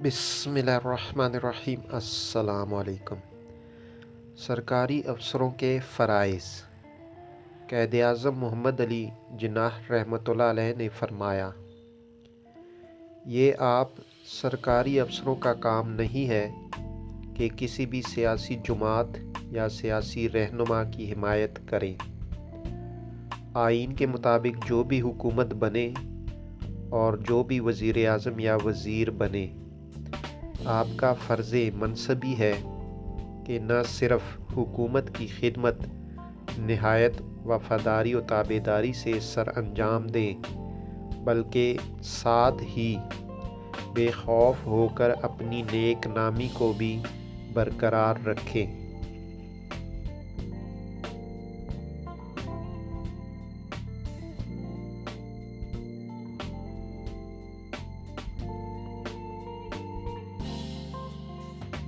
बिस्मिल्लाहिर्रहमानिर्रहीम। अस्सलाम वालेकुम। सरकारी अफसरों के फ़राइज़। क़ायद-ए-आज़म मोहम्मद अली जिन्नाह रहमतुल्लाह अलैह ने फरमाया, ये आप सरकारी अफसरों का काम नहीं है कि किसी भी सियासी जमात या सियासी रहनुमा की हिमायत करें। आइन के मुताबिक जो भी हुकूमत बने और जो भी वज़ीर आज़म या वज़ीर बने, आपका फ़र्ज़ मनसबी है कि न सिर्फ़ हुकूमत की खिदमत नहायत वफ़ादारी और ताबेदारी से सर अंजाम दें, बल्कि साथ ही बेखौफ होकर अपनी नेक नामी को भी बरकरार रखें।